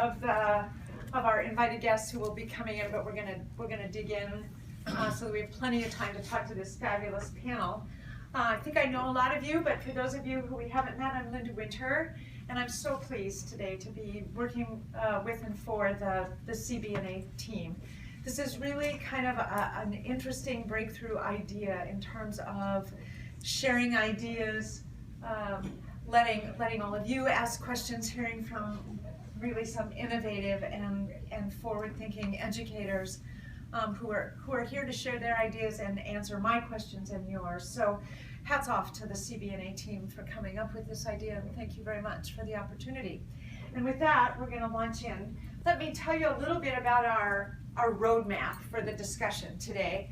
of our invited guests who will be coming in, but we're gonna dig in so that we have plenty of time to talk to this fabulous panel. I think I know a lot of you, but for those of you who we haven't met, I'm Linda Winter, and I'm so pleased today to be working with and for the CB&A team. This is really kind of an interesting breakthrough idea in terms of sharing ideas, letting all of you ask questions, hearing from really some innovative and forward-thinking educators who are here to share their ideas and answer my questions and yours. So hats off to the CB&A team for coming up with this idea, and thank you very much for the opportunity. And with that, we're going to launch in. Let me tell you a little bit about our roadmap for the discussion today.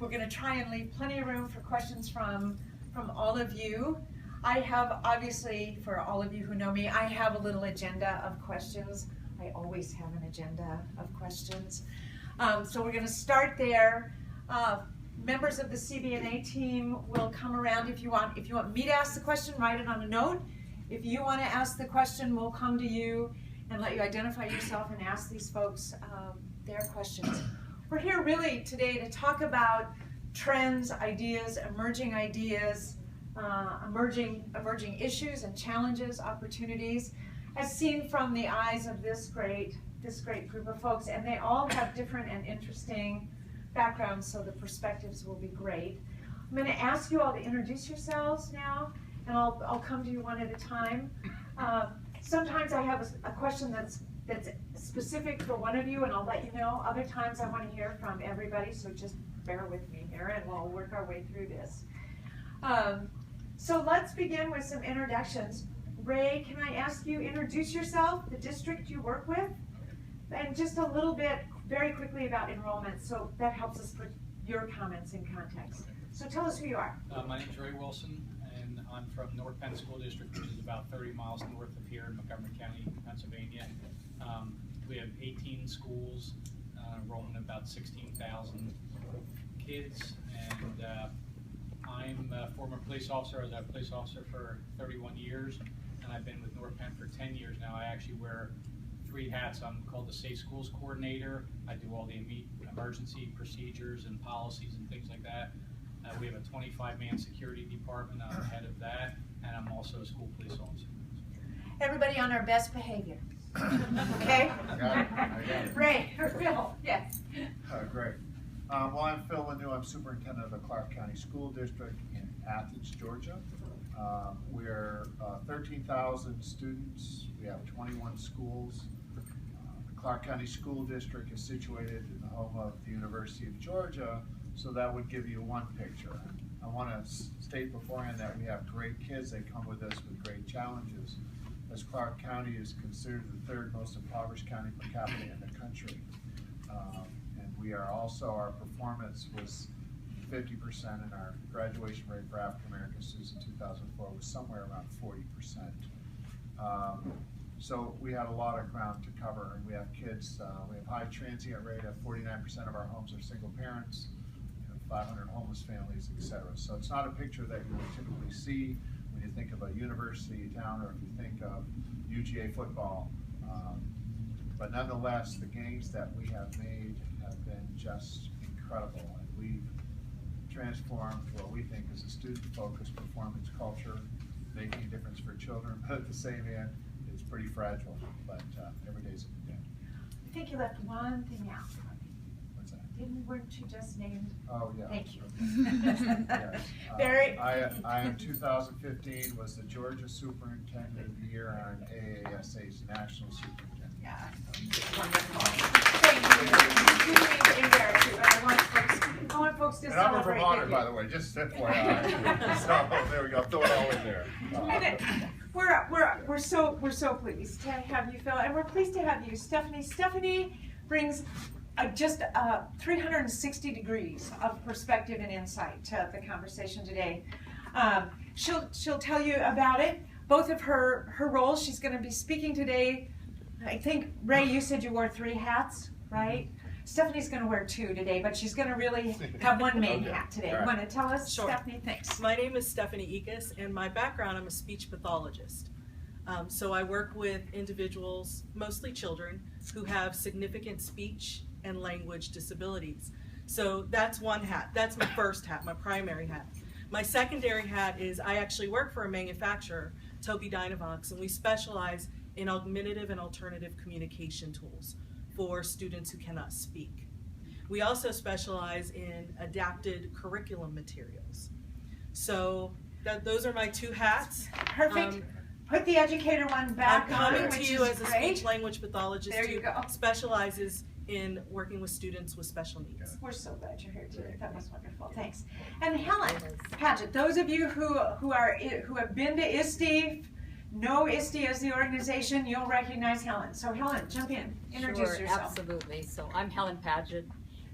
We're going to try and leave plenty of room for questions from all of you. I have, obviously, for all of you who know me, I have a little agenda of questions. I always have an agenda of questions. So we're going to start there. Members of the CB&A team will come around. If you want me to ask the question, write it on a note. If you want to ask the question, we'll come to you and let you identify yourself and ask these folks their questions. We're here really today to talk about trends, ideas, emerging issues and challenges, opportunities, as seen from the eyes of this great group of folks, and they all have different and interesting backgrounds, so the perspectives will be great. I'm going to ask you all to introduce yourselves now, and I'll come to you one at a time. Sometimes I have a question that's specific for one of you, and I'll let you know. Other times I want to hear from everybody, so just bear with me here, and we'll work our way through this. So let's begin with some introductions. Ray, can I ask you introduce yourself, the district you work with, and just a little bit, very quickly, about enrollment, so that helps us put your comments in context. So tell us who you are. My name is Ray Wilson, and I'm from North Penn School District, which is about 30 miles north of here in Montgomery County, Pennsylvania. We have 18 schools, enrolling about 16,000 kids, and I'm a former police officer. I was a police officer for 31 years, and I've been with North Penn for 10 years now. I actually wear 3 hats. I'm called the Safe Schools Coordinator. I do all the emergency procedures and policies and things like that. We have a 25-man security department. I'm the head of that, and I'm also a school police officer. Everybody on our best behavior. Okay? I got it. Ray, or Phil, yes. Great. Well, I'm Phil Lanoue. I'm Superintendent of the Clarke County School District in Athens, Georgia. We're 13,000 students. We have 21 schools. The Clarke County School District is situated in the home of the University of Georgia, so that would give you one picture. I want to state beforehand that we have great kids. They come with us with great challenges, as Clarke County is considered the 3rd most impoverished county per capita in the country. And we are also, our performance was 50%, and our graduation rate for African American students in 2004 was somewhere around 40%. So we had a lot of ground to cover, and we have kids, we have high transient rate of 49% of our homes are single parents, 500 homeless families, etc. So it's not a picture that you would typically see when you think of a university town or if you think of UGA football. But nonetheless, the gains that we have made have been just incredible, and we've transformed what we think is a student-focused performance culture, making a difference for children, but at the same end, it's pretty fragile, but every day's a good day. I think you left one thing out. What's that? Weren't you just named? Oh, yeah. Thank you. Yes. Very. I in 2015 was the Georgia Superintendent of the Year and AASA's National Superintendent. Yeah. Wonderful. Thank you. You need to embarrass you, but I want folks to And I'm a celebrate Vermonter, with you. by the way, just FYI. So there we go. Throw it all in there. We're so pleased to have you, Phil, and we're pleased to have you, Stephanie. Stephanie brings just 360 degrees of perspective and insight to the conversation today. She'll tell you about it. Both of her roles. She's going to be speaking today. I think, Ray, you said you wore 3 hats, right? Stephanie's going to wear 2 today, but she's going to really have one main hat today. Right. You want to tell us, Sure. Stephanie? Thanks. My name is Stephanie Ekas, and my background, I'm a speech pathologist. So I work with individuals, mostly children, who have significant speech and language disabilities. So that's one hat. That's my first hat, my primary hat. My secondary hat is I actually work for a manufacturer, Tobii Dynavox, and we specialize in augmentative and alternative communication tools for students who cannot speak. We also specialize in adapted curriculum materials. So those are my two hats. Perfect. Put the educator one back I'm on, coming which to you is as a great. speech language pathologist There you who go. specializes in working with students with special needs. We're so glad you're here today. That was wonderful. Thanks. And Helen Padgett, those of you who have been to ISTE, know ISTE as the organization, you'll recognize Helen. So Helen, jump in. Introduce Sure, yourself. absolutely. So I'm Helen Padgett,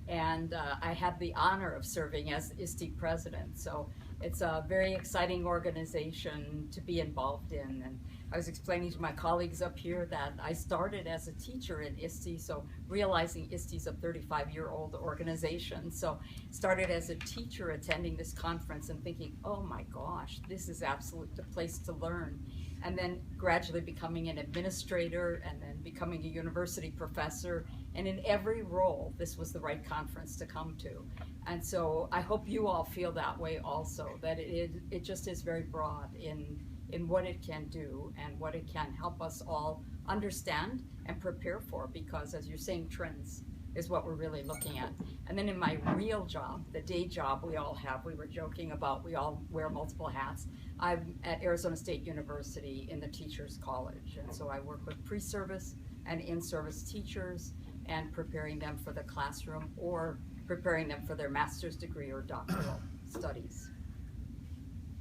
and I had the honor of serving as ISTE president. So it's a very exciting organization to be involved in. And I was explaining to my colleagues up here that I started as a teacher in ISTE, so realizing ISTE is a 35-year-old organization. So started as a teacher attending this conference and thinking, oh my gosh, this is absolute the place to learn. And then gradually becoming an administrator and then becoming a university professor. And in every role, this was the right conference to come to. And so I hope you all feel that way also, that it just is very broad in what it can do and what it can help us all understand and prepare for, because as you're saying, trends is what we're really looking at. And then in my real job, the day job we all have, we were joking about, we all wear multiple hats. I'm at Arizona State University in the Teachers College, and so I work with pre-service and in-service teachers and preparing them for the classroom or preparing them for their master's degree or doctoral studies.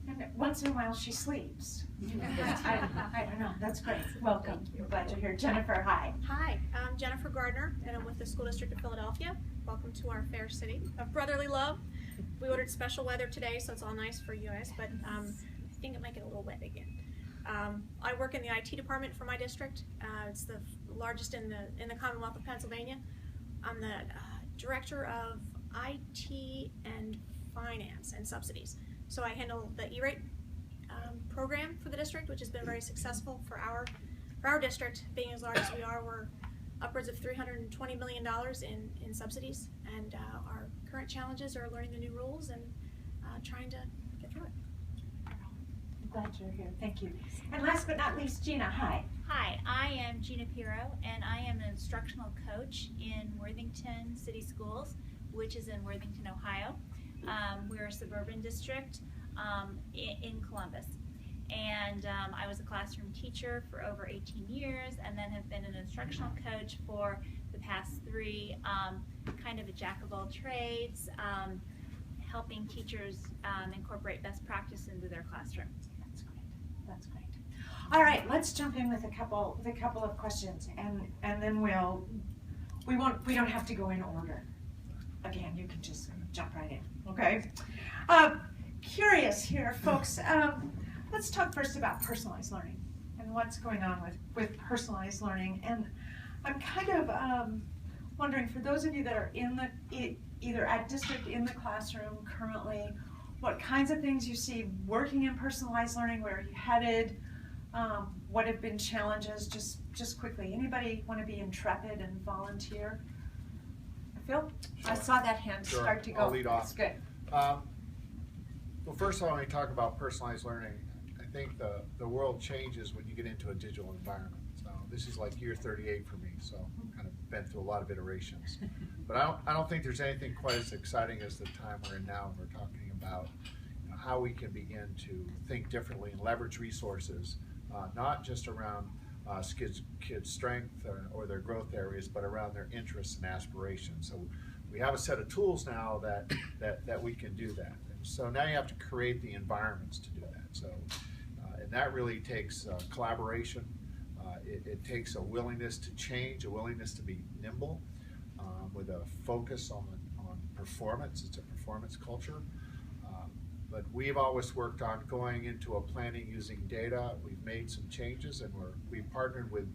And once in a while she sleeps. I don't know. That's great. Welcome. We're glad you're here. Jennifer, hi. Hi, I'm Jennifer Gardner, and I'm with the School District of Philadelphia. Welcome to our fair city of brotherly love. We ordered special weather today, so it's all nice for you guys, but I think it might get a little wet again. I work in the IT department for my district. It's the largest in the Commonwealth of Pennsylvania. I'm the director of IT and Finance and Subsidies. So I handle the E-rate program for the district, which has been very successful for our district. Being as large as we are, we're upwards of $320 million in subsidies, and our current challenges are learning the new rules and trying to get through it. I'm glad you're here. Thank you. And last but not least, Gina, hi. Hi, I am Gina Piero, and I am an instructional coach in Worthington City Schools, which is in Worthington, Ohio. We're a suburban district in Columbus. And I was a classroom teacher for over 18 years, and then have been an instructional coach for the past 3, kind of a jack of all trades, helping teachers incorporate best practice into their classroom. That's great. That's great. All right, let's jump in with a couple of questions, and then we don't have to go in order. Again, you can just jump right in. Okay. Curious here, folks. Let's talk first about personalized learning and what's going on with personalized learning. And I'm kind of wondering, for those of you that are either at district in the classroom currently, what kinds of things you see working in personalized learning, where are you headed, what have been challenges, just quickly. Anybody want to be intrepid and volunteer? Phil? Sure. I saw that hand start to go. I'll lead off. That's good. Well, first of all, when we talk about personalized learning, I think the world changes when you get into a digital environment. So this is like year 38 for me, so I've kind of been through a lot of iterations. But I don't think there's anything quite as exciting as the time we're in now, when we're talking about how we can begin to think differently and leverage resources, not just around kids' strength or their growth areas, but around their interests and aspirations. So we have a set of tools now that we can do that. And so now you have to create the environments to do that. So and that really takes collaboration. It takes a willingness to change, a willingness to be nimble, with a focus on performance. It's a performance culture. But we've always worked on going into a planning using data. We've made some changes, and we've partnered with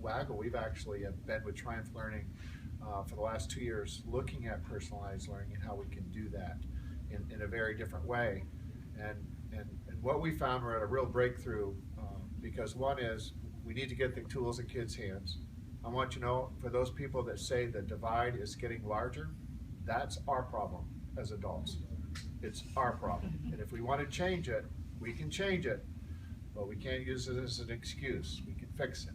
Waggle. We've actually been with Triumph Learning for the last 2 years, looking at personalized learning and how we can do that in a very different way. And what we found, we're at a real breakthrough because one is, we need to get the tools in kids' hands. I want you to know, for those people that say the divide is getting larger, that's our problem as adults. It's our problem. And if we want to change it, we can change it, but we can't use it as an excuse. We can fix it.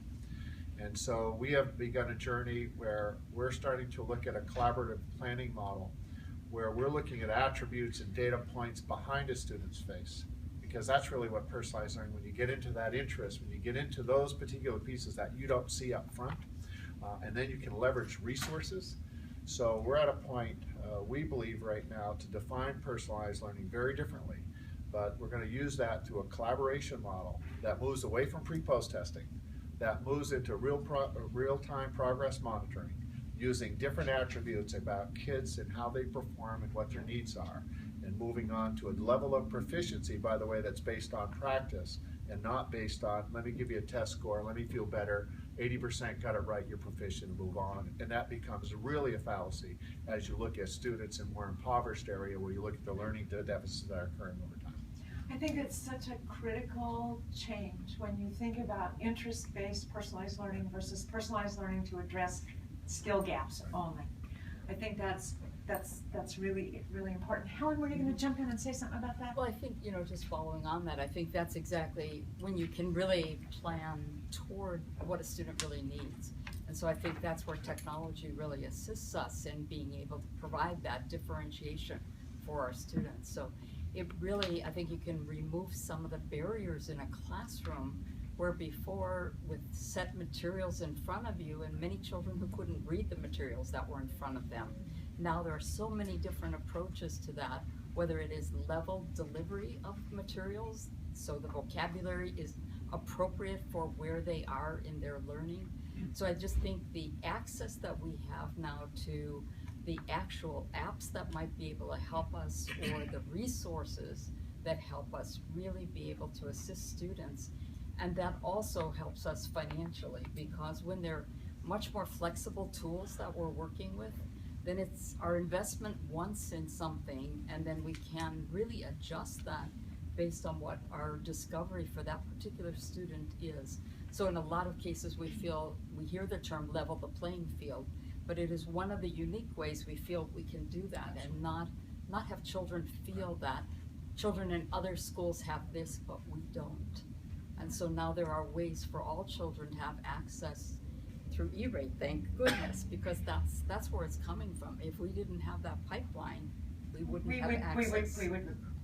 And so we have begun a journey where we're starting to look at a collaborative planning model where we're looking at attributes and data points behind a student's face. Because that's really what personalized learning, when you get into that interest, when you get into those particular pieces that you don't see up front, and then you can leverage resources. So we're at a point, we believe right now, to define personalized learning very differently. But we're going to use that to a collaboration model that moves away from pre-post testing, that moves into real-time progress monitoring, using different attributes about kids and how they perform and what their needs are, and moving on to a level of proficiency, by the way, that's based on practice and not based on, let me give you a test score, let me feel better, 80% got it right, you're proficient, and move on. And that becomes really a fallacy as you look at students in more impoverished area where you look at the learning deficits that are occurring over time. I think it's such a critical change when you think about interest-based personalized learning versus personalized learning to address skill gaps only. I think that's really, really important. Helen, were you going to jump in and say something about that? Well, I think, just following on that, I think that's exactly when you can really plan toward what a student really needs. And so I think that's where technology really assists us in being able to provide that differentiation for our students. So it really, I think you can remove some of the barriers in a classroom where before, with set materials in front of you, and many children who couldn't read the materials that were in front of them. Now there are so many different approaches to that, whether it is level delivery of materials, so the vocabulary is appropriate for where they are in their learning. So I just think the access that we have now to the actual apps that might be able to help us, or the resources that help us really be able to assist students. And that also helps us financially, because when they're much more flexible tools that we're working with, then it's our investment once in something, and then we can really adjust that based on what our discovery for that particular student is. So in a lot of cases we hear the term level the playing field, but it is one of the unique ways we feel we can do that, and not have children feel that children in other schools have this, but we don't. And so now there are ways for all children to have access through E-rate, thank goodness, because that's where it's coming from. If we didn't have that pipeline, we wouldn't have access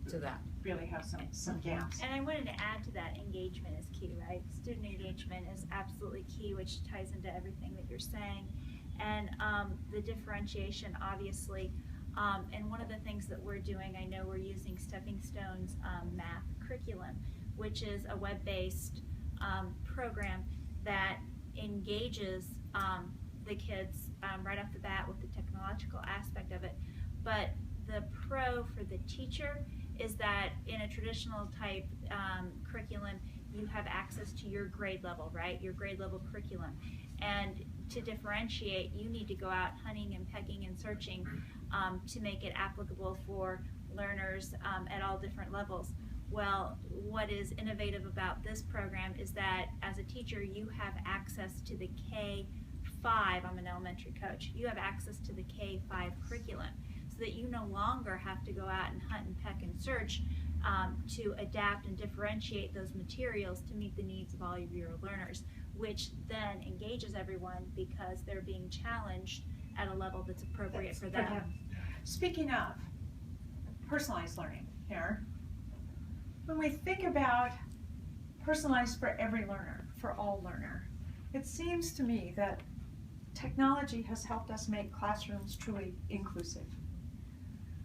to that. Really have some gaps. And I wanted to add to that, engagement is key, right? Student engagement is absolutely key, which ties into everything that you're saying. And the differentiation, obviously, and one of the things that we're doing, I know we're using Stepping Stone's math curriculum, which is a web-based program that engages the kids right off the bat with the technological aspect of it. But the pro for the teacher is that in a traditional type curriculum, you have access to your grade level, right? Your grade level curriculum. And to differentiate, you need to go out hunting and pecking and searching to make it applicable for learners at all different levels. Well, what is innovative about this program is that as a teacher, you have access to the K-5, I'm an elementary coach, you have access to the K-5 curriculum, so that you no longer have to go out and hunt and peck and search to adapt and differentiate those materials to meet the needs of all of your learners, which then engages everyone because they're being challenged at a level that's appropriate for them. Speaking of personalized learning here, when we think about personalized for every learner, for all learner, it seems to me that technology has helped us make classrooms truly inclusive.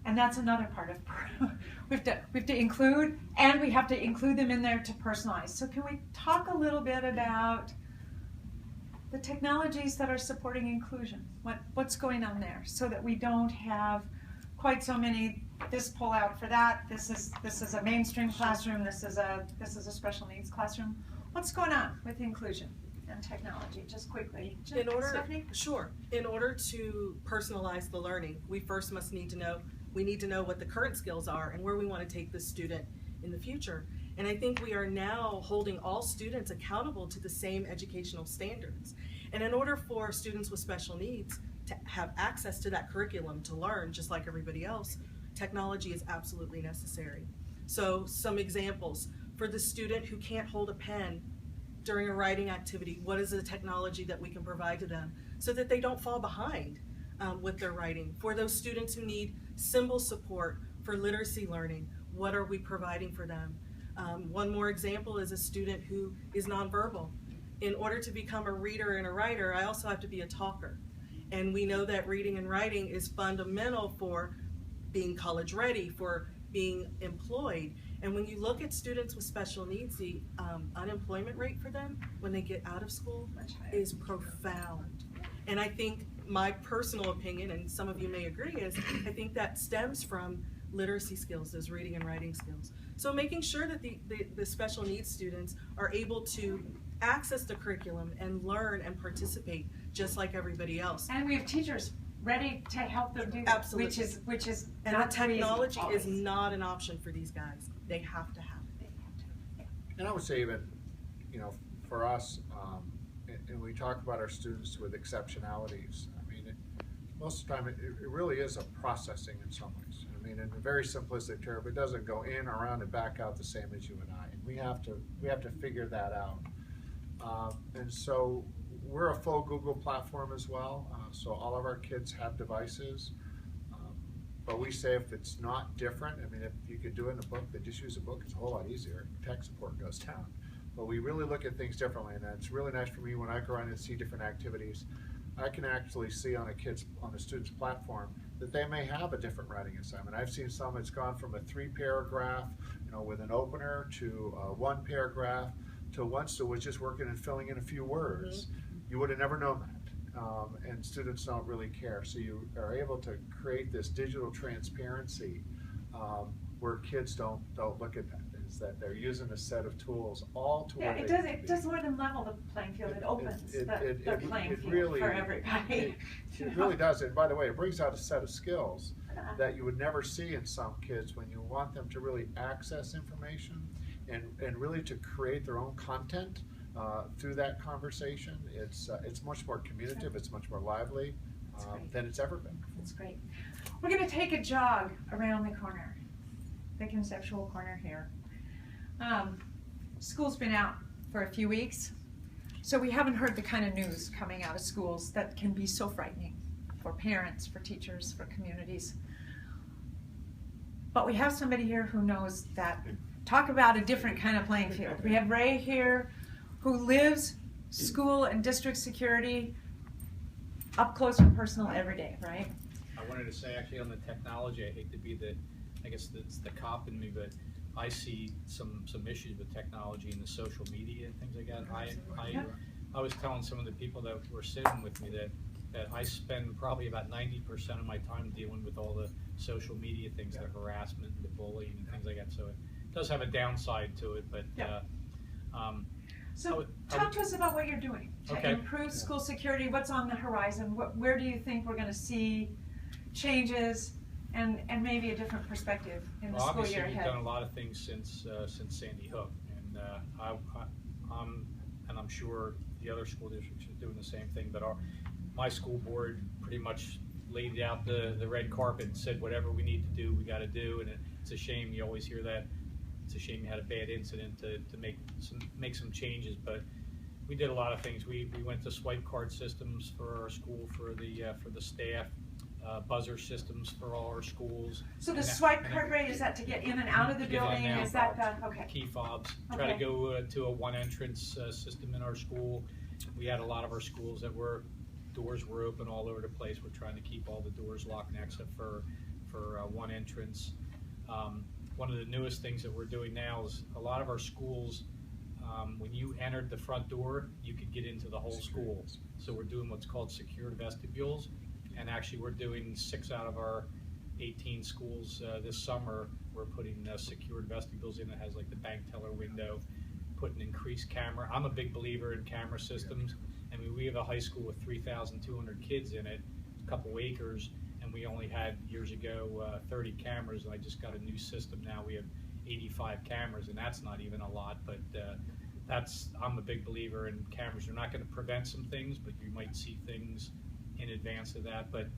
And that's another part of we have to include, and we have to include them in there to personalize. So can we talk a little bit about the technologies that are supporting inclusion? What's going on there, so that we don't have quite so many this pull out for that. This is a mainstream classroom. This is a special needs classroom. What's going on with inclusion and technology? Just quickly, Stephanie? Sure. In order to personalize the learning, we first need to know what the current skills are and where we want to take the student in the future. And I think we are now holding all students accountable to the same educational standards. And in order for students with special needs to have access to that curriculum to learn just like everybody else, technology is absolutely necessary. So some examples, for the student who can't hold a pen during a writing activity, what is the technology that we can provide to them so that they don't fall behind with their writing? For those students who need symbol support for literacy learning, what are we providing for them? One more example is a student who is nonverbal. In order to become a reader and a writer, I also have to be a talker. And we know that reading and writing is fundamental for being college ready, for being employed. And when you look at students with special needs, the unemployment rate for them when they get out of school is profound. And I think my personal opinion, and some of you may agree, is I think that stems from literacy skills, those reading and writing skills. So making sure that the special needs students are able to access the curriculum and learn and participate just like everybody else. And we have teachers ready to help them do that. Absolutely. Which is And not the technology easy, is always. not an option for these guys. They have to have it. And I would say even, you know, for us, and we talk about our students with exceptionalities, I mean, most of the time it really is a processing in some ways. I mean, in a very simplistic term, it doesn't go in, around, and back out the same as you and I. And we have to figure that out. And so we're a full Google platform as well. So all of our kids have devices. But we say if it's not different, I mean, if you could do it in a book, then just use a book. It's a whole lot easier. Tech support goes down. But we really look at things differently, and it's really nice for me when I go around and see different activities. I can actually see on a student's platform that they may have a different writing assignment. I've seen some that's gone from a 3-paragraph, you know, with an opener, to 1 paragraph, to one student was just working and filling in a few words. Mm-hmm. You would have never known that. And students don't really care. So you are able to create this digital transparency where kids don't look at that. Is that they're using a set of tools all to Yeah, where it does more than level the playing field. It opens the playing field really, for everybody. It really does. And by the way, it brings out a set of skills that you would never see in some kids when you want them to really access information and really to create their own content. Through that conversation, it's much more communicative, it's much more lively than it's ever been before. That's great. We're going to take a jog around the corner, the conceptual corner here. School's been out for a few weeks, so we haven't heard the kind of news coming out of schools that can be so frightening for parents, for teachers, for communities. But we have somebody here who knows that. Talk about a different kind of playing field. We have Ray here, who lives school and district security up close and personal every day, right? I wanted to say actually on the technology, I hate to be I guess it's the cop in me, but I see some issues with technology and the social media and things like that. I was telling some of the people that were sitting with me that I spend probably about 90% of my time dealing with all the social media things, the harassment, the bullying, and things like that. So it does have a downside to it, but So talk to us about what you're doing to improve school security. What's on the horizon? Where do you think we're going to see changes and maybe a different perspective in the school year ahead? Obviously, we've done a lot of things since Sandy Hook, and I'm sure the other school districts are doing the same thing. But my school board pretty much laid out the red carpet and said whatever we need to do, we got to do. And it's a shame you always hear that. It's a shame you had a bad incident to make some changes, but we did a lot of things. We went to swipe card systems for our school for the staff, buzzer systems for all our schools. So the swipe card rate, is that to get in and out of the building? Is that the key fobs? Try to go to a one entrance system in our school. We had a lot of our schools that doors were open all over the place. We're trying to keep all the doors locked except for one entrance. One of the newest things that we're doing now is a lot of our schools, when you entered the front door, you could get into the whole school. So we're doing what's called secured vestibules, and actually we're doing 6 out of our 18 schools this summer. We're putting secured vestibules in that has like the bank teller window, putting increased camera. I'm a big believer in camera systems. I mean, we have a high school with 3,200 kids in it, a couple acres, and we only had years ago 30 cameras, and I just got a new system now. We have 85 cameras, and that's not even a lot, but I'm a big believer in cameras. You're not going to prevent some things, but you might see things in advance of that. But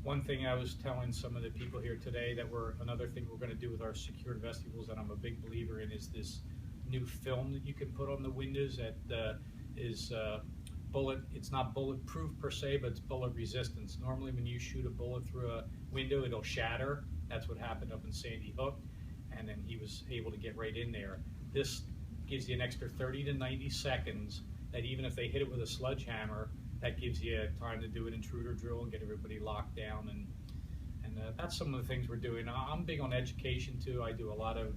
one thing I was telling some of the people here today another thing we're going to do with our secured vestibules that I'm a big believer in is this new film that you can put on the windows that is it's not bulletproof per se, but it's bullet resistance. Normally when you shoot a bullet through a window, it'll shatter. That's what happened up in Sandy Hook, and then he was able to get right in there. This gives you an extra 30 to 90 seconds that even if they hit it with a sledgehammer, that gives you time to do an intruder drill and get everybody locked down. And that's some of the things we're doing. I'm big on education too. I do a lot of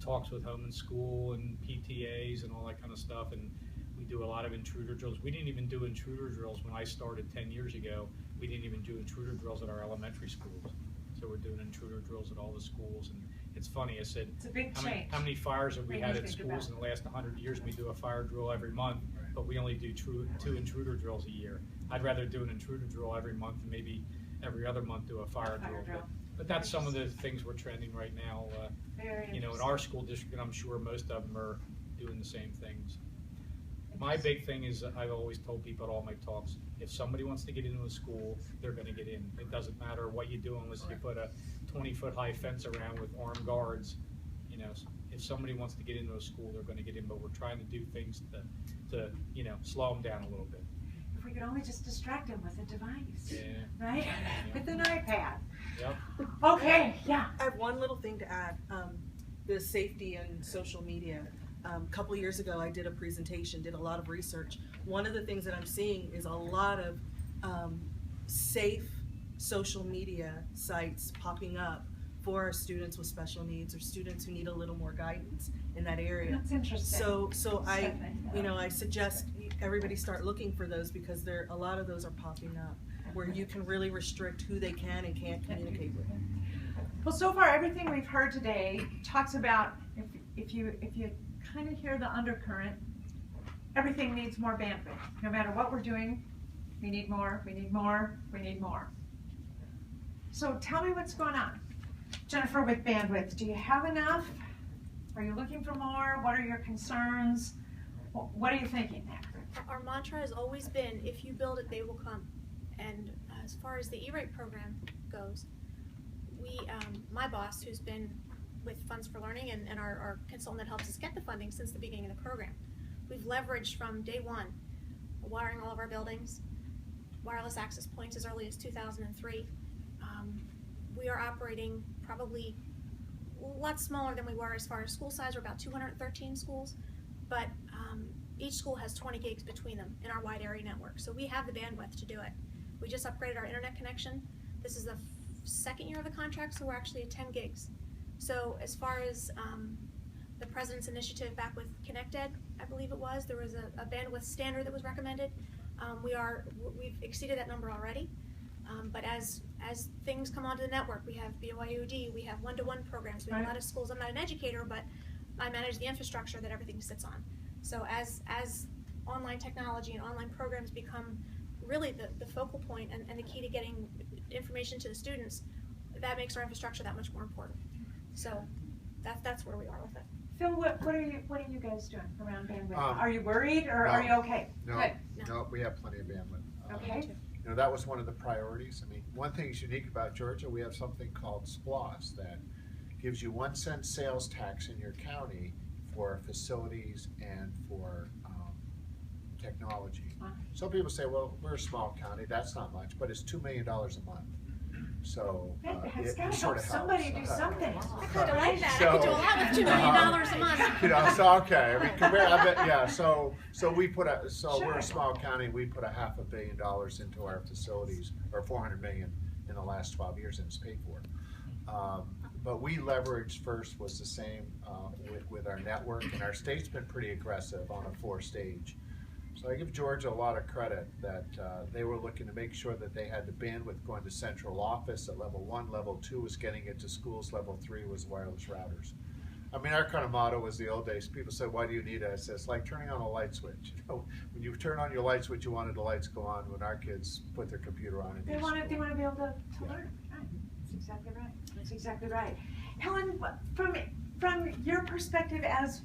talks with home and school and PTAs and all that kind of stuff, and we do a lot of intruder drills. We didn't even do intruder drills when I started 10 years ago. We didn't even do intruder drills at our elementary schools. So we're doing intruder drills at all the schools, and it's funny, I said, It's a big change. how many fires have we When had you at think schools in the last 100 years? We do a fire drill every month, but we only do 2 intruder drills a year. I'd rather do an intruder drill every month and maybe every other month do a fire drill. But that's some of the things we're trending right now. You know, in our school district, and I'm sure most of them are doing the same things. My big thing is I've always told people at all my talks, if somebody wants to get into a school, they're going to get in. It doesn't matter what you do unless you put a 20-foot high fence around with armed guards. You know, if somebody wants to get into a school, they're going to get in, but we're trying to do things to you know, slow them down a little bit. If we could only just distract them with a device, Yeah. right? With an iPad. Yep. Okay, yeah. I have one little thing to add, the safety and social media. A couple years ago, I did a presentation, did a lot of research. One of the things that I'm seeing is a lot of safe social media sites popping up for our students with special needs or students who need a little more guidance in that area. That's interesting. So I, you know, I suggest everybody start looking for those because a lot of those are popping up where you can really restrict who they can and can't communicate with. Well, so far everything we've heard today talks about if you kind of hear the undercurrent, everything needs more bandwidth. No matter what we're doing, we need more, we need more, we need more. So tell me what's going on. Jennifer, with bandwidth, do you have enough? Are you looking for more? What are your concerns? What are you thinking there? Our mantra has always been, if you build it, they will come. And as far as the E-rate program goes, my boss, who's been with Funds for Learning and our consultant that helps us get the funding since the beginning of the program, we've leveraged from day one, wiring all of our buildings, wireless access points as early as 2003. We are operating probably a lot smaller than we were as far as school size. We're about 213 schools, but each school has 20 gigs between them in our wide area network. So we have the bandwidth to do it. We just upgraded our internet connection. This is the second year of the contract, so we're actually at 10 gigs. So as far as the President's initiative back with ConnectEd, I believe it was, there was a bandwidth standard that was recommended. We've exceeded that number already. But as things come onto the network, we have BYOD, we have one-to-one programs, we have a lot of schools. I'm not an educator, but I manage the infrastructure that everything sits on. So as online technology and online programs become really the focal point and the key to getting information to the students, that makes our infrastructure that much more important. So that's where we are with it. Phil, what are you guys doing around bandwidth? Are you worried or are you okay? No, Good. no, we have plenty of bandwidth. Okay. You know, that was one of the priorities. I mean, one thing is unique about Georgia, we have something called SPLOS that gives you 1 cent sales tax in your county for facilities and for technology. Some people say, well, we're a small county, that's not much, but it's $2 million a month. So It's got to sort help of somebody helps. do something. I kind of like that. So- I could do a lot with $2 million a month. You know, so okay, I mean, I bet, yeah. So we put we're Sure. a small county. We put $500 million into our facilities, or $400 million in the last 12 years, and it's paid for. But we leveraged first was the same with our network, and our state's been pretty aggressive on a 4-stage. So I give Georgia a lot of credit that they were looking to make sure that they had the bandwidth going to central office at level 1, level 2 was getting it to schools, level 3 was wireless routers. I mean, our kind of motto was the old days, people said, why do you need it? I said, it's like turning on a light switch. You know, when you turn on your light switch, you wanted the lights go on. When our kids put their computer on, They want to be able to learn. Right. That's exactly right. That's exactly right. Helen, from your perspective as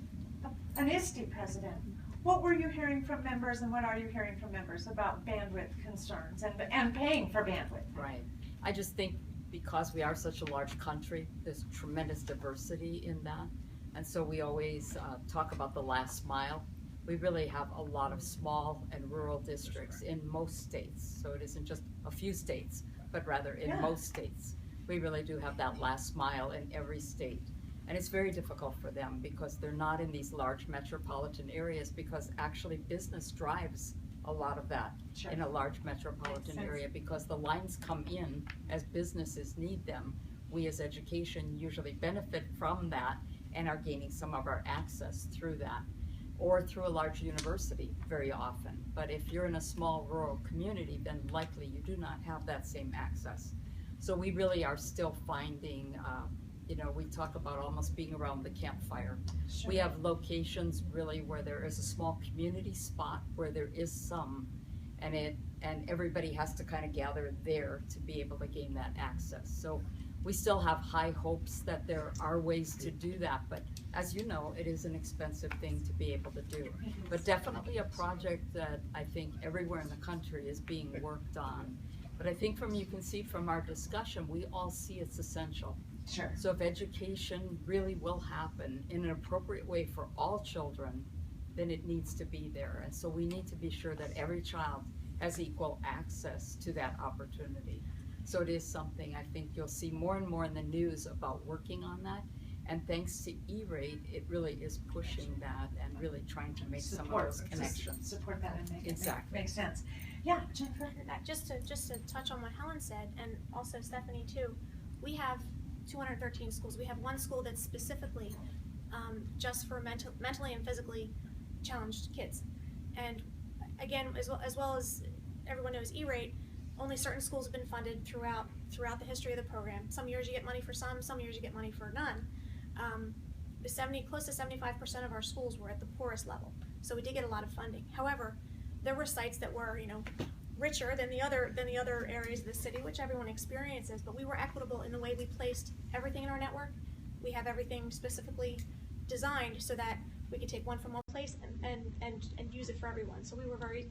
an ISTE president, what were you hearing from members and what are you hearing from members about bandwidth concerns and paying for bandwidth? Right. I just think because we are such a large country, there's tremendous diversity in that. And so we always talk about the last mile. We really have a lot of small and rural districts in most states. So it isn't just a few states, but rather in most states. We really do have that last mile in every state. And it's very difficult for them because they're not in these large metropolitan areas, because actually business drives a lot of that in a large metropolitan area, because the lines come in as businesses need them. We as education usually benefit from that and are gaining some of our access through that, or through a large university very often. But if you're in a small rural community, then likely you do not have that same access. So we really are still finding, we talk about almost being around the campfire. Sure. We have locations really where there is a small community spot where there is some, and everybody has to kind of gather there to be able to gain that access. So we still have high hopes that there are ways to do that, but as you know, it is an expensive thing to be able to do. But definitely a project that I think everywhere in the country is being worked on. But I think you can see from our discussion, we all see it's essential. Sure. So if education really will happen in an appropriate way for all children, then it needs to be there. And so we need to be sure that every child has equal access to that opportunity. So it is something I think you'll see more and more in the news about working on that. And thanks to E-Rate, it really is pushing that and really trying to make some of those connections. Support that and make it make sense. Yeah, Jennifer? Just to touch on what Helen said, and also Stephanie too, we have 213 schools. We have one school that's specifically just for mentally and physically challenged kids. And again, as well as everyone knows, E-Rate, only certain schools have been funded throughout the history of the program. Some years you get money for some years you get money for none. Close to 75% of our schools were at the poorest level, so we did get a lot of funding. However, there were sites that were, richer than the other areas of the city, which everyone experiences, but we were equitable in the way we placed everything in our network. We have everything specifically designed so that we could take one from one place and use it for everyone. So we were very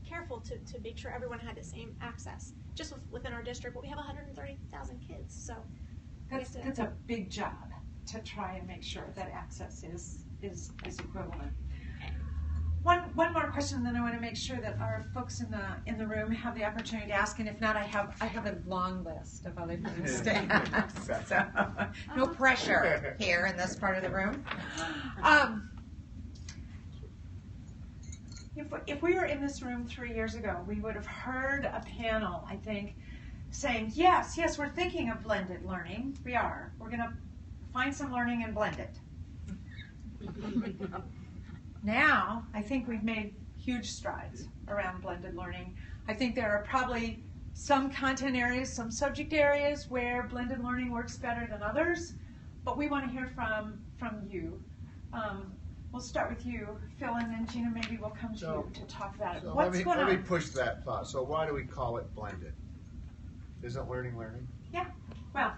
careful to make sure everyone had the same access just within our district, but we have 130,000 kids, so that's a big job to try and make sure that access is equivalent. One more question, and then I want to make sure that our folks in the room have the opportunity to ask, and if not, I have a long list of other things to ask. So no pressure here in this part of the room. If we were in this room 3 years ago, we would have heard a panel, I think, saying, yes, we're thinking of blended learning. We are. We're going to find some learning and blend it. Now, I think we've made huge strides around blended learning. I think there are probably some content areas, some subject areas where blended learning works better than others, but we want to hear from you. We'll start with you, Phil, and then Gina, maybe we'll come to you to talk about it. What's going on? Let me push that thought. So why do we call it blended? Isn't learning? Yeah, well.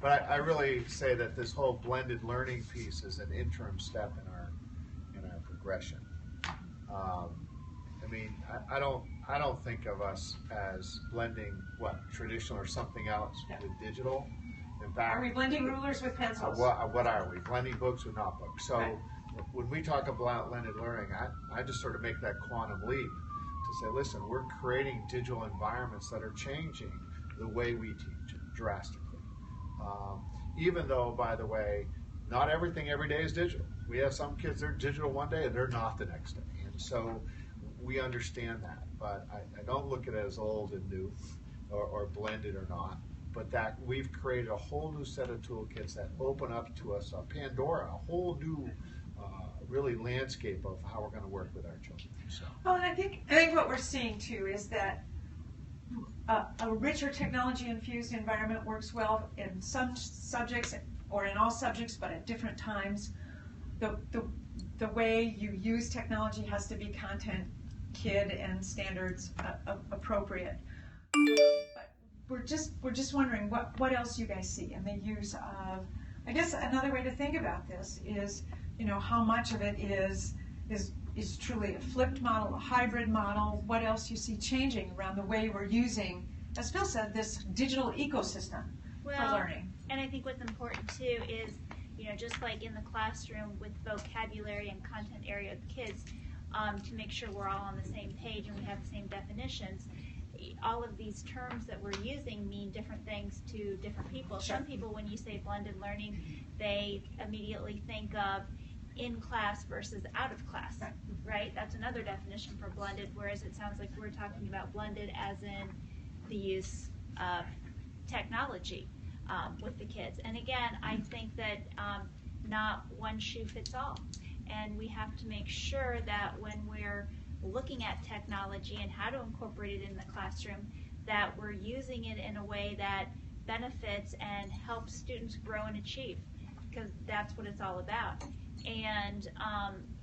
But I really say that this whole blended learning piece is an interim step in our progression. I don't think of us as blending traditional or something else with digital. In fact, are we blending rulers with pencils? What are we? Blending books with notebooks. So when we talk about blended learning, I just sort of make that quantum leap to say, listen, we're creating digital environments that are changing the way we teach drastically. Even though, by the way, not everything every day is digital. We have some kids that are digital one day and they're not the next day. And so we understand that, but I don't look at it as old and new or blended or not, but that we've created a whole new set of toolkits that open up to us a Pandora, a whole new really landscape of how we're going to work with our children. So. Well, and I think what we're seeing too is that a richer technology-infused environment works well in some subjects or in all subjects, but at different times. The way you use technology has to be content, kid, and standards appropriate. we're just wondering what else you guys see in the use of, I guess another way to think about this is, you know, how much of it is truly a flipped model, a hybrid model, what else you see changing around the way we're using, as Phil said, this digital ecosystem for learning. And I think what's important too is, you know, just like in the classroom with vocabulary and content area with kids, to make sure we're all on the same page and we have the same definitions. All of these terms that we're using mean different things to different people. Sure. Some people, when you say blended learning, they immediately think of in class versus out of class, right? That's another definition for blended, whereas it sounds like we're talking about blended as in the use of technology with the kids. And again, I think that not one shoe fits all. And we have to make sure that when we're looking at technology and how to incorporate it in the classroom, that we're using it in a way that benefits and helps students grow and achieve, because that's what it's all about. And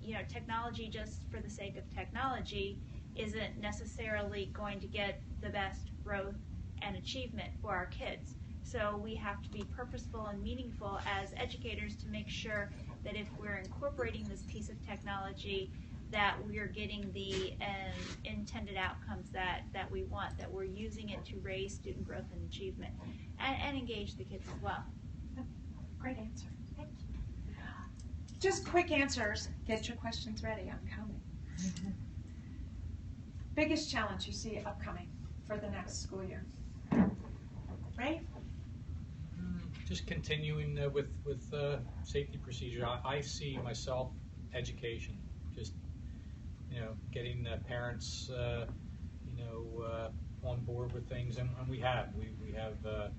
you know, technology just for the sake of technology isn't necessarily going to get the best growth and achievement for our kids. So we have to be purposeful and meaningful as educators to make sure that if we're incorporating this piece of technology, that we're getting the intended outcomes that we want, that we're using it to raise student growth and achievement, and engage the kids as well. Great answer. Thank you. Just quick answers. Get your questions ready. I'm coming. Biggest challenge you see upcoming for the next school year? Right? Just continuing with safety procedures. I see myself education, just, you know, getting the parents on board with things, and we have a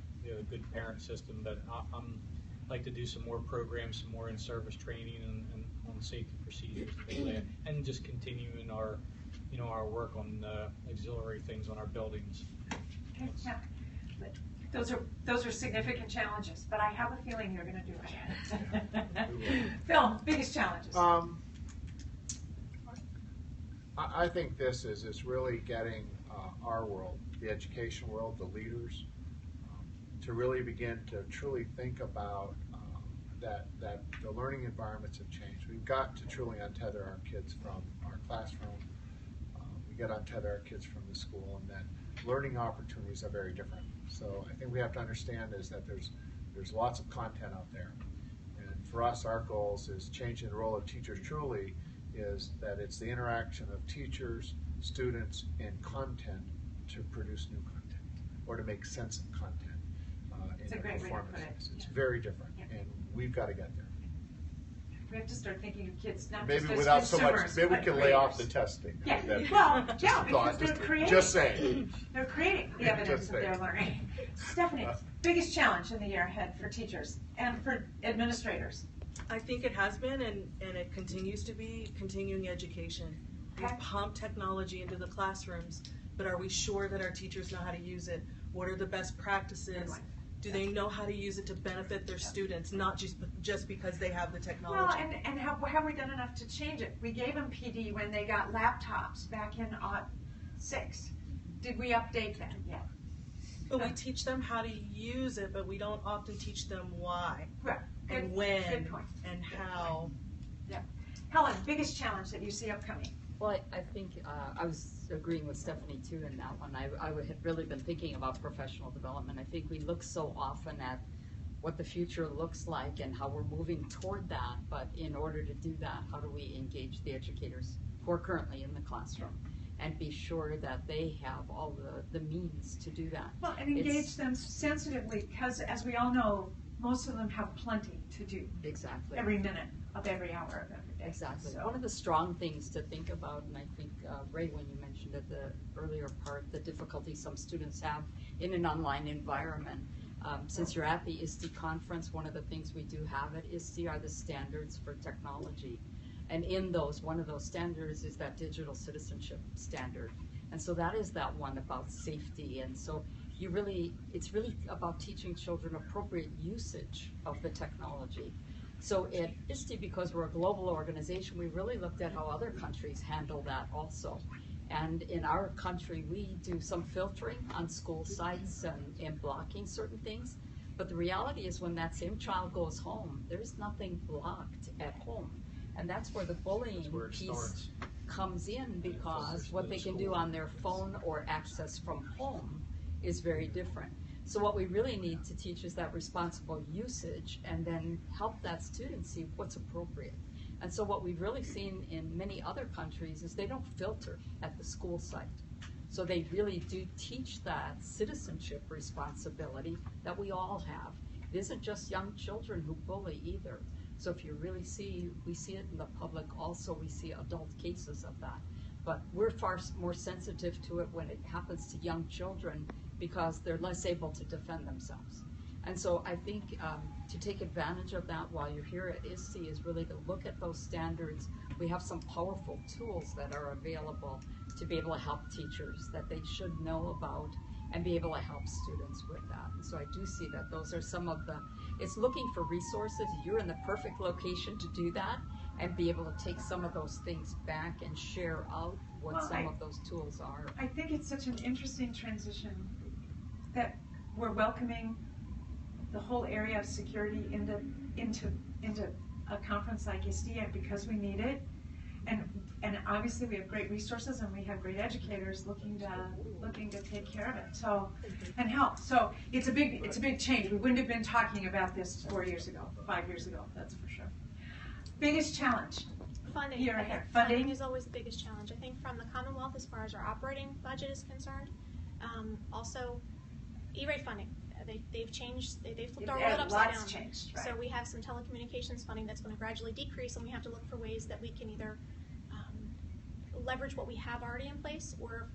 good parent system, but I'm like to do some more programs, some more in-service training and on safety procedures, and just continuing our work on auxiliary things on our buildings. Okay. Yeah. Those are significant challenges, but I have a feeling you're going to do it. Phil, biggest challenges. I think this is really getting our world, the education world, the leaders, to really begin to truly think about that the learning environments have changed. We've got to truly untether our kids from our classroom. We got to untether our kids from the school, and that learning opportunities are very different. So I think we have to understand is that there's lots of content out there, and for us, our goals is changing the role of teachers. Truly, is that it's the interaction of teachers, students, and content to produce new content or to make sense of content in their performances. It's very different, and we've got to get there. We have to start thinking of kids not Maybe just as without consumers, so much. Maybe we but can lay creators. off the testing. Yeah. That- Well, yeah, thought, because they're creating. Just saying. They're creating the evidence Just that they're saying. learning. Stephanie, biggest challenge in the year ahead for teachers and for administrators? I think it has been, and it continues to be, continuing education. We Okay. pump technology into the classrooms, but are we sure that our teachers know how to use it? What are the best practices? Do they know how to use it to benefit their students, not just because they have the technology? Well, and have we done enough to change it? We gave them PD when they got laptops back in '06. Did we update that yet? But we teach them how to use it, but we don't often teach them why Right. and Good- when good point. and how. Yeah. Helen, biggest challenge that you see upcoming? Well, I think I was agreeing with Stephanie too in that one. I had really been thinking about professional development. I think we look so often at what the future looks like and how we're moving toward that, but in order to do that, how do we engage the educators who are currently in the classroom and be sure that they have all the means to do that? Well, and engage them sensitively, because as we all know, most of them have plenty to do Exactly. every minute of every hour of every day. Exactly. So, One of the strong things to think about, and I think, Ray, when you mentioned at the earlier part, the difficulty some students have in an online environment. Since you're at the ISTE conference, one of the things we do have at ISTE are the standards for technology. And in those, one of those standards is that digital citizenship standard. And so that is that one about safety. And so it's really about teaching children appropriate usage of the technology. So at ISTE, because we're a global organization, we really looked at how other countries handle that also. And in our country, we do some filtering on school sites and blocking certain things. But the reality is when that same child goes home, there's nothing blocked at home. And that's where the bullying piece comes in, because what they can do on their phone or access from home is very different. So what we really need to teach is that responsible usage, and then help that student see what's appropriate. And so what we've really seen in many other countries is they don't filter at the school site. So they really do teach that citizenship responsibility that we all have. It isn't just young children who bully either. So if you really see, we see it in the public also, we see adult cases of that. But we're far more sensitive to it when it happens to young children, because they're less able to defend themselves. And so I think to take advantage of that while you're here at ISTE is really to look at those standards. We have some powerful tools that are available to be able to help teachers that they should know about and be able to help students with that. And so I do see that those are some of the, it's looking for resources. You're in the perfect location to do that and be able to take some of those things back and share out what of those tools are. I think it's such an interesting transition that we're welcoming the whole area of security into a conference like ISTE because we need it, and obviously we have great resources and we have great educators looking to take care of it. So and help. So it's a big change. We wouldn't have been talking about this 4 years ago, 5 years ago. That's for sure. Biggest challenge. Funding. Year ahead. Funding is always the biggest challenge. I think from the Commonwealth, as far as our operating budget is concerned, also E-rate funding. They've changed. They've flipped our world upside down. Changed, right. So we have some telecommunications funding that's going to gradually decrease, and we have to look for ways that we can either leverage what we have already in place, or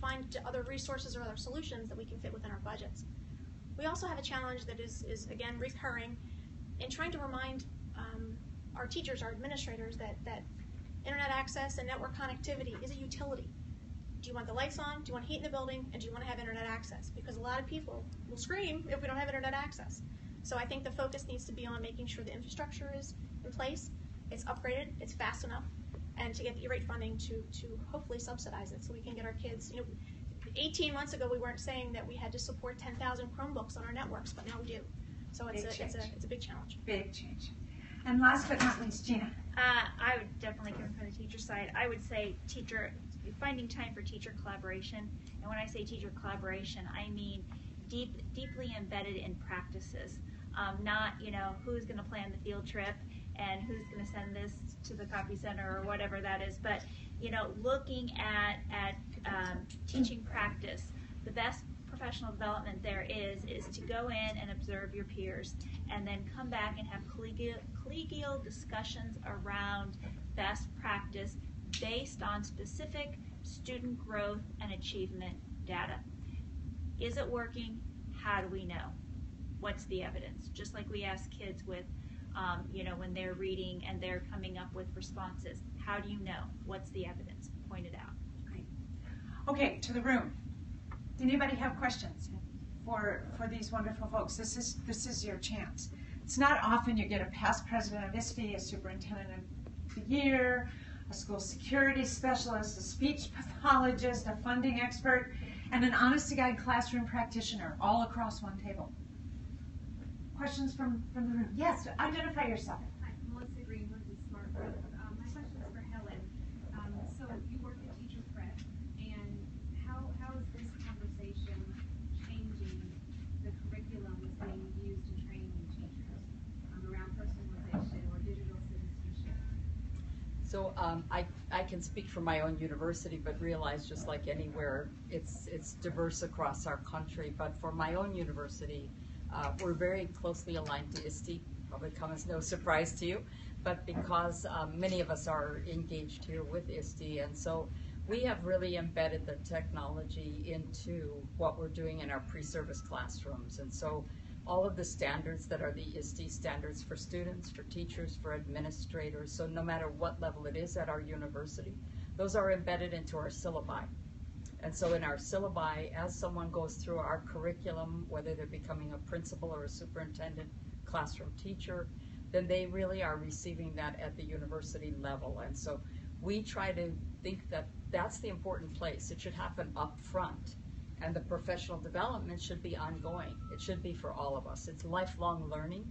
find other resources or other solutions that we can fit within our budgets. We also have a challenge that is again recurring in trying to remind our teachers, our administrators, that internet access and network connectivity is a utility. Do you want the lights on? Do you want heat in the building? And do you want to have internet access? Because a lot of people will scream if we don't have internet access. So I think the focus needs to be on making sure the infrastructure is in place, it's upgraded, it's fast enough, and to get the E-rate funding to hopefully subsidize it so we can get our kids. 18 months ago we weren't saying that we had to support 10,000 Chromebooks on our networks, but now we do. So it's a big challenge. Big change. And last but not least, Gina. I would definitely come from the teacher side. I would say finding time for teacher collaboration. And when I say teacher collaboration, I mean deeply embedded in practices. Not, who's going to plan the field trip and who's going to send this to the copy center or whatever that is, but, looking at teaching practice. The best professional development there is to go in and observe your peers and then come back and have collegial discussions around best practice based on specific student growth and achievement data. Is it working? How do we know? What's the evidence? Just like we ask kids with, when they're reading and they're coming up with responses, how do you know? What's the evidence? Point it out. Great. Okay, to the room. Did anybody have questions for these wonderful folks? This is your chance. It's not often you get a past president of ISTE, a superintendent of the year, a school security specialist, a speech pathologist, a funding expert, and an honest-to-God classroom practitioner all across one table. Questions from the room? Yes, identify yourself. Hi, Melissa Greenwood with Smart Growth. My question is for Helen. So you work at Teacher Prep, and how is this conversation changing the curriculum that's being used to train new teachers around personalization or digital citizenship? So I can speak for my own university, but realize just like anywhere, it's diverse across our country. But for my own university, we're very closely aligned to ISTE, probably come as no surprise to you, but because many of us are engaged here with ISTE, and so we have really embedded the technology into what we're doing in our pre-service classrooms. And so all of the standards that are the ISTE standards for students, for teachers, for administrators, so no matter what level it is at our university, those are embedded into our syllabi. And so in our syllabi, as someone goes through our curriculum, whether they're becoming a principal or a superintendent, classroom teacher, then they really are receiving that at the university level. And so we try to think that that's the important place. It should happen up front. And the professional development should be ongoing. It should be for all of us. It's lifelong learning.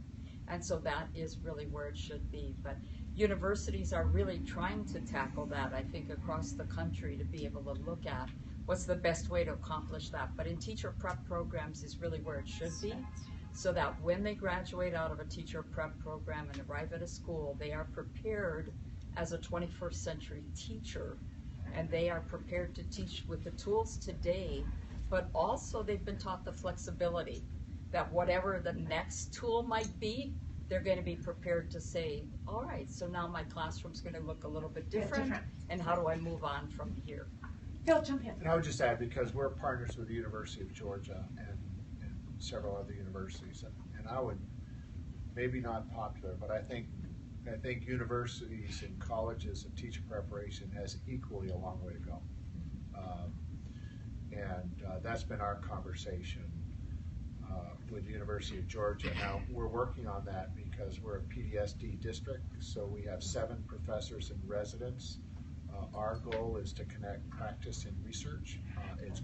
And so that is really where it should be. But universities are really trying to tackle that, I think, across the country, to be able to look at what's the best way to accomplish that. But in teacher prep programs is really where it should be, so that when they graduate out of a teacher prep program and arrive at a school, they are prepared as a 21st century teacher, and they are prepared to teach with the tools today, but also they've been taught the flexibility that whatever the next tool might be, they're going to be prepared to say, all right, so now my classroom's going to look a little bit different, and how do I move on from here? Phil, jump in. And I would just add, because we're partners with the University of Georgia and several other universities, and I would, maybe not popular, but I think universities and colleges of teacher preparation has equally a long way to go. That's been our conversation with the University of Georgia. Now, we're working on that because we're a Ph.D. district, so we have 7 professors and residents. Our goal is to connect practice and research. It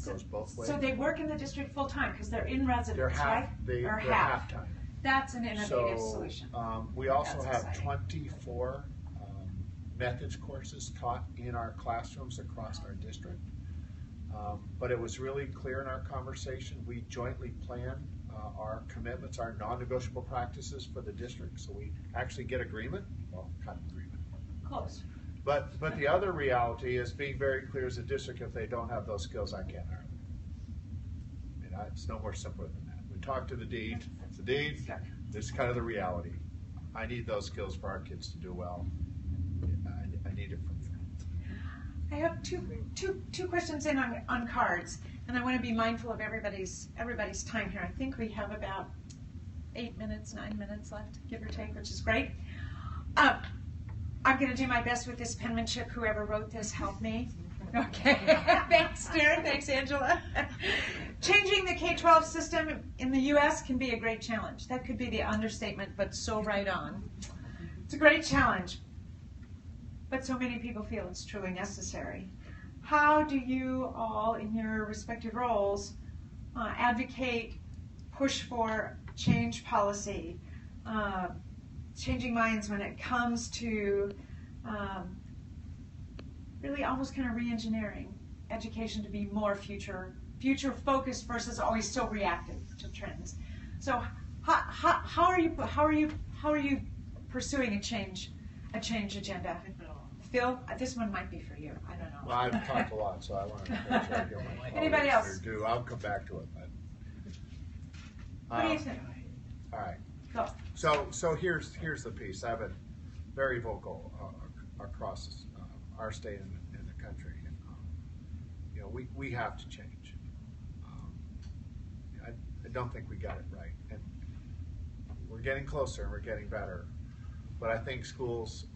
goes both ways. So they work in the district full time because they're in residence, right? They're half. half-time. That's an innovative solution. We also That's have exciting. 24 methods courses taught in our classrooms across our district. But it was really clear in our conversation, we jointly plan our commitments, our non-negotiable practices for the district. So we actually get agreement, well, kind of agreement. Close. But the other reality is being very clear as a district, if they don't have those skills, I can't hire them. It's no more simpler than that. We talk to the dean, this is kind of the reality. I need those skills for our kids to do well. I need it from you. I have two questions in on cards, and I want to be mindful of everybody's time here. I think we have about 9 minutes left, give or take, which is great. I'm going to do my best with this penmanship. Whoever wrote this, help me. Okay. Thanks, Darren. Thanks, Angela. Changing the K-12 system in the U.S. can be a great challenge. That could be the understatement, but so right on. It's a great challenge, but so many people feel it's truly necessary. How do you all, in your respective roles, advocate, push for change policy, changing minds when it comes to really almost kind of re-engineering education to be more future focused versus always so reactive to trends? So how are you pursuing a change agenda? Phil, this one might be for you. I don't know. Well, I've talked a lot, so I want to make sure I give my Anybody else? I'll come back to it. But, what do you think? All right. Go. So here's the piece. I've been very vocal across our state and the country. And, we have to change. I don't think we got it right, and we're getting closer and we're getting better. But I think schools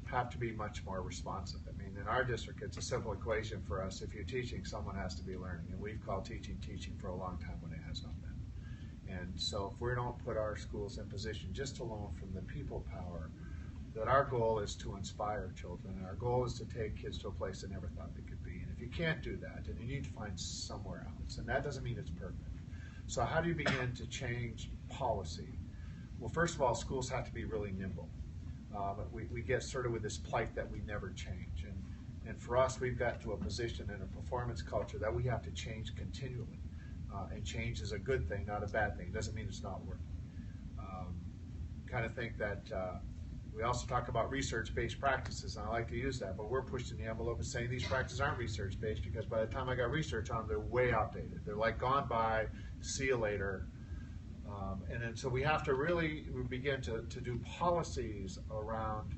have to be much more responsive. I mean, in our district, it's a simple equation for us. If you're teaching, someone has to be learning, and we've called teaching for a long time when it has not been. And so if we don't put our schools in position, just alone from the people power, that our goal is to inspire children, and our goal is to take kids to a place they never thought they could be. And if you can't do that, then you need to find somewhere else, and that doesn't mean it's perfect. So how do you begin to change policy? Well, first of all, schools have to be really nimble. We get sort of with this plight that we never change. And for us, we've got to a position in a performance culture that we have to change continually. And change is a good thing, not a bad thing. It doesn't mean it's not working. Kind of think that we also talk about research-based practices, and I like to use that, but we're pushing the envelope and saying these practices aren't research-based because by the time I got research on them, they're way outdated. They're like gone by, see you later. And then so we have to really begin to do policies around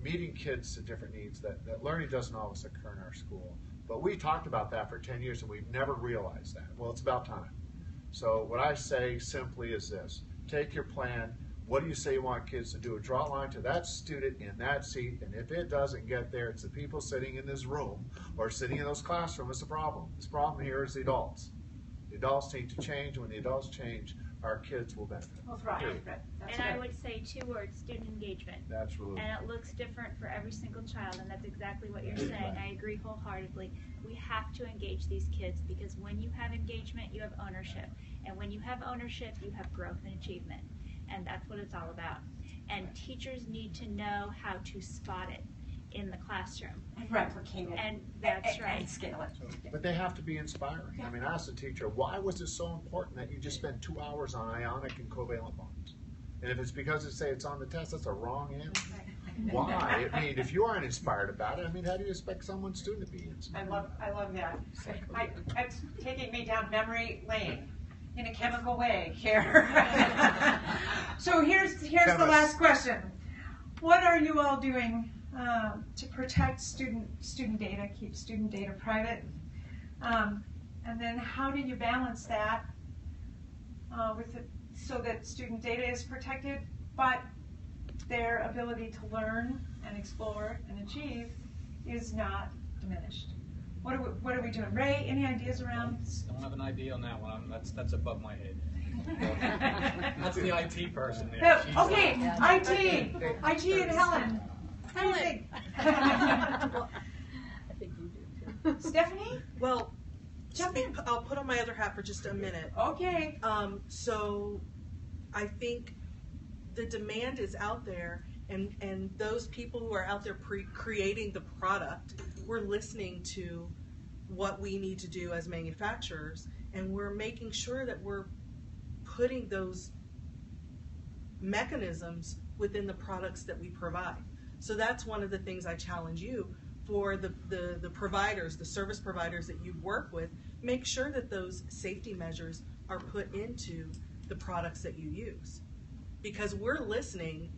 meeting kids to different needs that learning doesn't always occur in our school. But we talked about that for 10 years and we've never realized that. Well, it's about time. So what I say simply is this: take your plan. What do you say you want kids to do? Draw a line to that student in that seat, and if it doesn't get there, it's the people sitting in this room or sitting in those classrooms. It's the problem. This problem here is the adults. The adults need to change. When the adults change, our kids will benefit. Well, right, Period. right. That's And I good. would say 2 words: student engagement. Absolutely. And it looks different for every single child, and that's exactly what you're saying. I agree wholeheartedly. We have to engage these kids, because when you have engagement, you have ownership. And when you have ownership, you have growth and achievement. And that's what it's all about. And teachers need to know how to spot it in the classroom. And replicate it. And that's right. And scale it. But they have to be inspiring. I mean, I asked the teacher, why was it so important that you just spent 2 hours on ionic and covalent bonds? And if it's because they say it's on the test, that's a wrong answer. Why? I mean, if you aren't inspired about it, I mean, how do you expect someone's student to be inspired? I love that. It's taking me down memory lane in a chemical way here. So here's the last question. What are you all doing to protect student data, keep student data private? And then how do you balance that so that student data is protected, but their ability to learn and explore and achieve is not diminished? What are we doing? Ray, any ideas around? Don't have an idea on that one. That's above my head. That's the IT person there. No, She's okay, like- IT and Helen. What do you think? I think you do too. Stephanie? Well, Jump in. I'll put on my other hat for just a minute. Okay. So I think the demand is out there, and those people who are out there creating the product, we're listening to what we need to do as manufacturers, and we're making sure that we're putting those mechanisms within the products that we provide. So that's one of the things I challenge you for the providers, the service providers that you work with. Make sure that those safety measures are put into the products that you use, because we're listening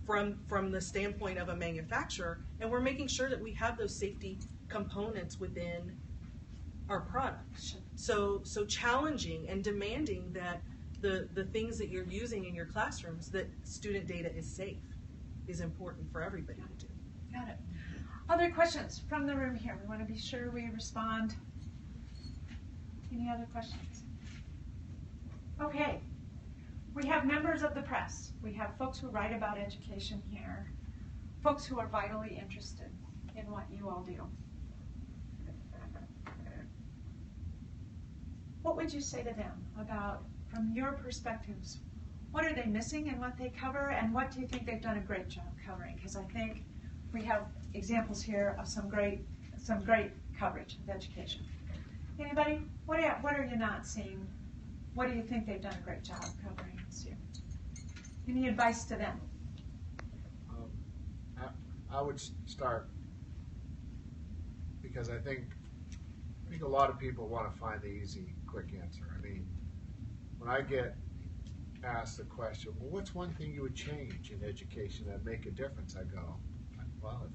from the standpoint of a manufacturer, and we're making sure that we have those safety components within our products. So challenging and demanding that the things that you're using in your classrooms, that student data is safe, is important for everybody to do. Got it. Other questions from the room here? We want to be sure we respond. Any other questions? Okay. We have members of the press. We have folks who write about education here, folks who are vitally interested in what you all do. What would you say to them about, from your perspectives, what are they missing in what they cover, and what do you think they've done a great job covering? Because I think we have examples here of some great coverage of education. Anybody? What are you not seeing? What do you think they've done a great job covering this year? Any advice to them? I would start, because I think a lot of people want to find the easy, quick answer. I mean, when I get asked the question, well, what's one thing you would change in education that'd make a difference? I go, well,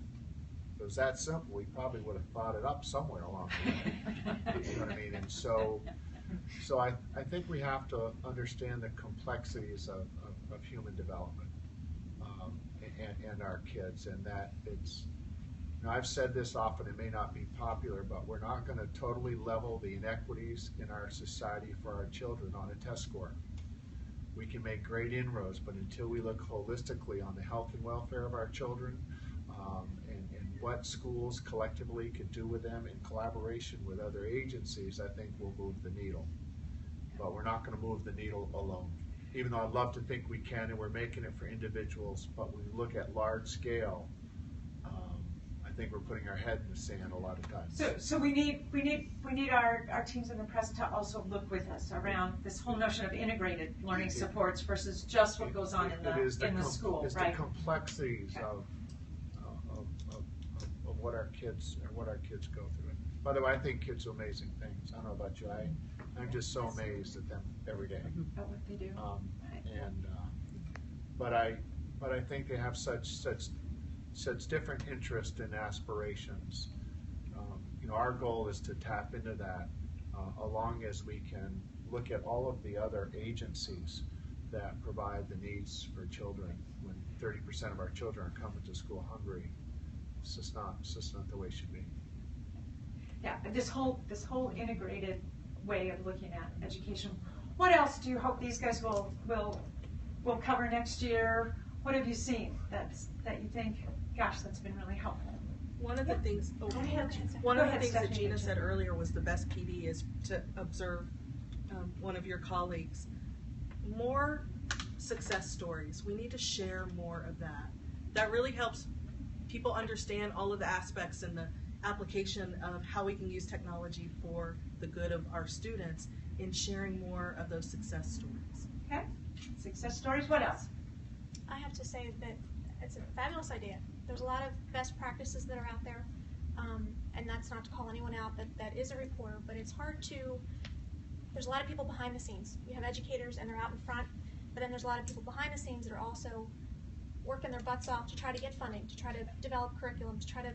if it was that simple, we probably would have thought it up somewhere along the way. You know what I mean? And so I think we have to understand the complexities of human development and our kids, and that it's, you know, I've said this often, it may not be popular, but we're not going to totally level the inequities in our society for our children on a test score. We can make great inroads, but until we look holistically on the health and welfare of our children, and what schools collectively can do with them in collaboration with other agencies, I think we'll move the needle. But we're not going to move the needle alone. Even though I'd love to think we can, and we're making it for individuals, but when we look at large scale, I think we're putting our head in the sand a lot of times. So we need our teams in the press to also look with us around this whole notion of integrated learning supports versus just what goes on in the school, it's right? the complexities of what our kids go through. By the way, I think kids do amazing things. I don't know about you. I'm just so amazed at them every day. At what they do. But I think they have such different interest and aspirations. You know, our goal is to tap into that, along as we can look at all of the other agencies that provide the needs for children. When 30% of our children are coming to school hungry, it's just not the way it should be. Yeah, this whole integrated way of looking at education. What else do you hope these guys will cover next year? What have you seen that you think, gosh, that's been really helpful? One of the things, Go ahead, that Stephanie. Gina said earlier was the best PD is to observe one of your colleagues. More success stories. We need to share more of that. That really helps people understand all of the aspects and the application of how we can use technology for the good of our students in sharing more of those success stories. Okay, success stories. What else? I have to say that it's a fabulous idea. There's a lot of best practices that are out there, and that's not to call anyone out that is a reporter, but it's hard to, there's a lot of people behind the scenes. You have educators and they're out in front, but then there's a lot of people behind the scenes that are also working their butts off to try to get funding, to try to develop curriculum, to try to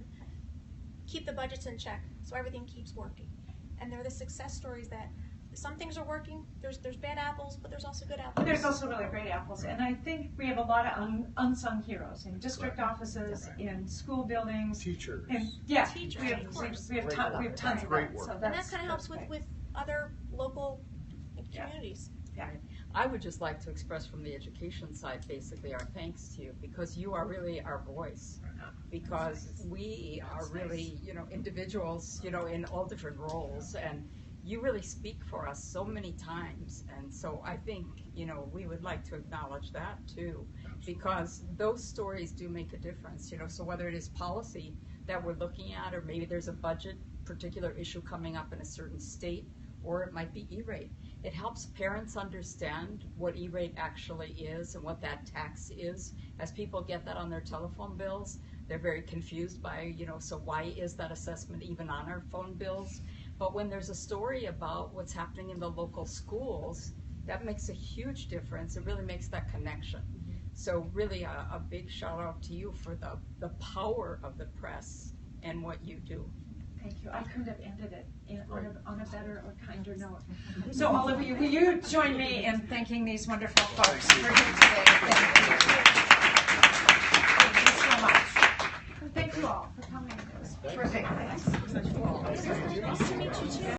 keep the budgets in check so everything keeps working. And they're the success stories that some things are working, there's bad apples, but there's also good apples. There's also really great apples, and I think we have a lot of unsung heroes in district offices, in school buildings. Teachers. And, yeah, Teachers, we have of course. we have tons of Great that. work. So And that that's, kind of helps great. with other local Yeah. communities. Yeah. I would just like to express from the education side basically our thanks to you, because you are really our voice. Because we are really, individuals, in all different roles, and you really speak for us so many times. And so I think, we would like to acknowledge that too, because those stories do make a difference, so whether it is policy that we're looking at, or maybe there's a budget particular issue coming up in a certain state, or it might be E-rate. It helps parents understand what E-rate actually is and what that tax is. As people get that on their telephone bills, they're very confused by, so why is that assessment even on our phone bills? But when there's a story about what's happening in the local schools, that makes a huge difference. It really makes that connection. So really a big shout out to you for the power of the press and what you do. Thank you. I couldn't have ended it on a better or kinder note. So all of you, will you join me in thanking these wonderful folks for here today? Thank you so much. And thank you all for coming. It was terrific. Thanks. Nice to meet you too.